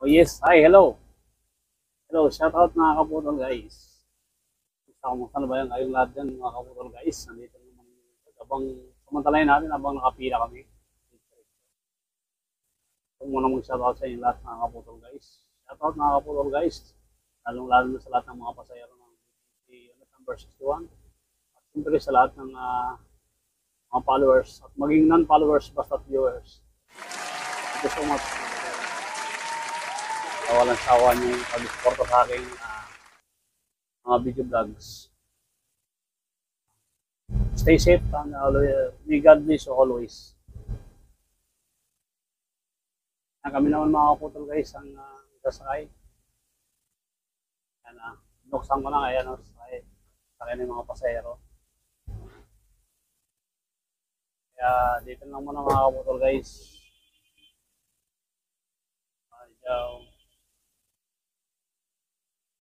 Oh yes, hi, hello. Hello, shout out mga kaputol guys. Kumusta na ba yan kayong lahat dyan mga kaputol guys? Nandito naman habang samantalahin natin habang nakapila kami. Kung muna mag-shout out sa inyo lahat mga kaputol guys. Shout out mga kaputol guys. Lalong-lalo na sa lahat ng mga pasayero ng number 61. At siyempre sa lahat ng mga followers at maging non-followers basta viewers. Thank you so much. Walang sawa niyo yung pag-suporta sa aking mga video vlogs. Stay safe and may God bless you always. Kami naman mga kaputol guys ang sasakay. Nuksan ko na kaya sakay ng mga pasahero. Kaya dito lang muna mga kaputol guys. Ciao.